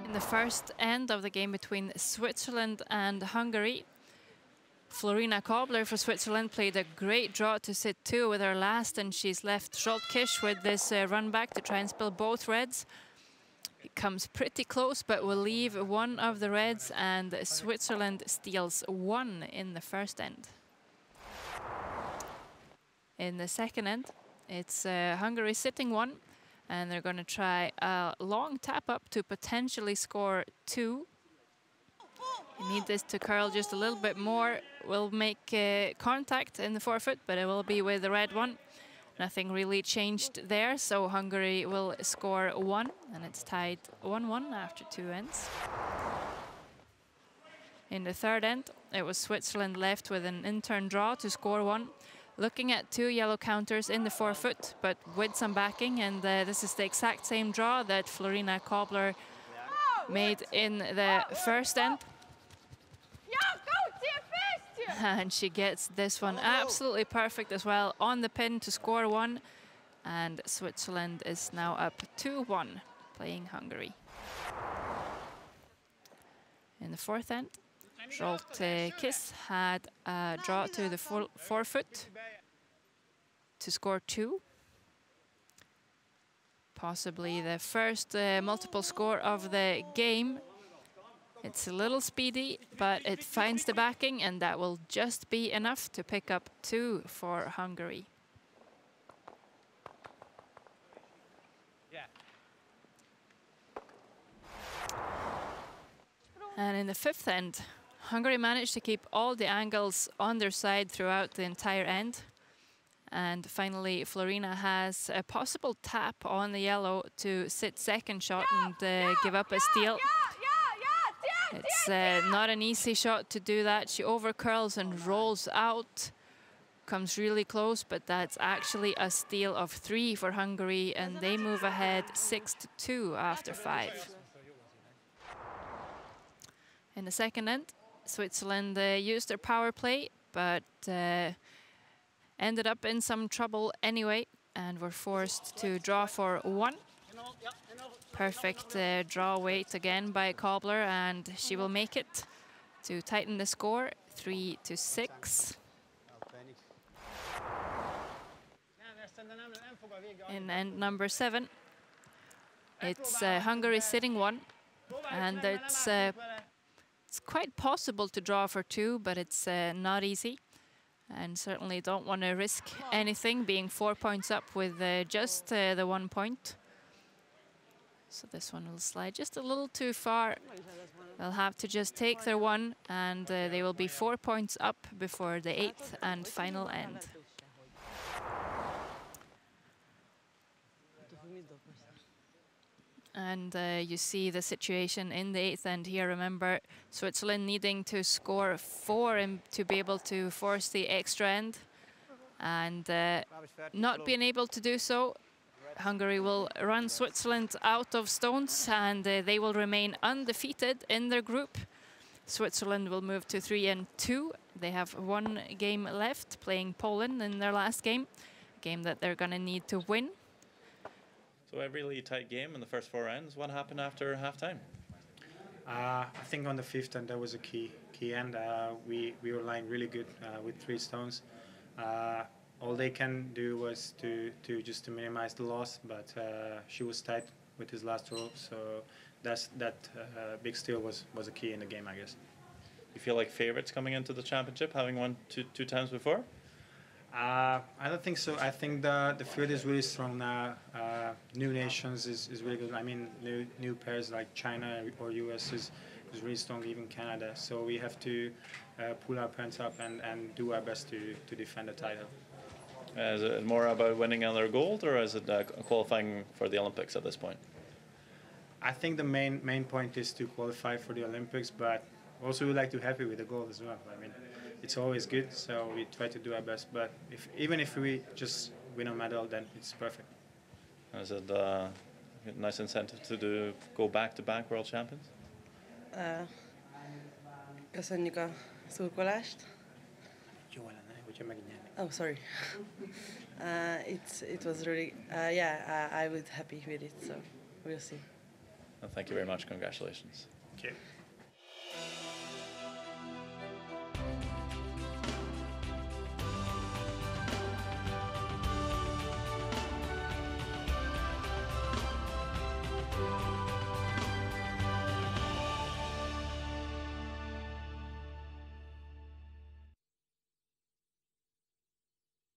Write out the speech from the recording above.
In the first end of the game between Switzerland and Hungary, Florina Kobler for Switzerland played a great draw to sit 2 with her last, and she's left Scholtkisch with this run back to try and spill both reds. It comes pretty close, but will leave one of the reds, and Switzerland steals 1 in the first end. In the second end, it's Hungary sitting 1, and they're going to try a long tap up to potentially score 2. You need this to curl just a little bit more. Will make contact in the forefoot, but it will be with the red one. Nothing really changed there, so Hungary will score 1, and it's tied 1-1 after 2 ends. In the third end, it was Switzerland left with an in-turn draw to score 1. Looking at 2 yellow counters in the forefoot, but with some backing, and this is the exact same draw that Florina Kobler made in the first end. And she gets this one absolutely perfect as well on the pin to score 1. And Switzerland is now up 2-1, playing Hungary. In the fourth end, Scholtkisch had a draw to the forefoot to score 2. Possibly the first multiple score of the game. It's a little speedy, but it finds the backing, and that will just be enough to pick up 2 for Hungary. And in the fifth end, Hungary managed to keep all the angles on their side throughout the entire end. And finally, Florina has a possible tap on the yellow to sit second shot and give up a steal. It's not an easy shot to do that. She overcurls and rolls out. Comes really close, but that's actually a steal of 3 for Hungary, and they move ahead 6-2 after 5. In the second end, Switzerland used their power play, but ended up in some trouble anyway, and were forced to draw for 1. Perfect draw weight again by Kobler, and she will make it to tighten the score 3-6. In end number 7, it's Hungary sitting 1, and it's quite possible to draw for 2, but it's not easy, and certainly don't want to risk anything, being 4 points up with just the 1 point. So this one will slide just a little too far. They'll have to just take their 1, and they will be 4 points up before the 8th and final end. And you see the situation in the 8th end here. Remember, Switzerland needing to score 4 and to be able to force the extra end, and not being able to do so. Hungary will run Switzerland out of stones, and they will remain undefeated in their group. Switzerland will move to 3-2. They have 1 game left, playing Poland in their last game, a game that they're going to need to win. So a really tight game in the first 4 ends. What happened after halftime? I think on the 5th end that was a key end. We were lying really good with 3 stones. All they can do was to minimize the loss, but she was tight with his last roll, so that big steal was a key in the game, I guess. You feel like favorites coming into the championship, having won two times before? I don't think so. I think the field is really strong now. New nations is really good. I mean, new pairs like China or US is really strong, even Canada. So we have to pull our pants up and do our best to defend the title. Is it more about winning another gold, or is it qualifying for the Olympics at this point? I think the main point is to qualify for the Olympics, but also we like to be happy with the gold as well. I mean, it's always good, so we try to do our best. But even if we just win a medal, then it's perfect. Is it a nice incentive to go back-to-back world champions? Köszönjük a szurkolást. Oh, sorry. It was really, I was happy with it, so we'll see. And thank you very much. Congratulations. Thank you.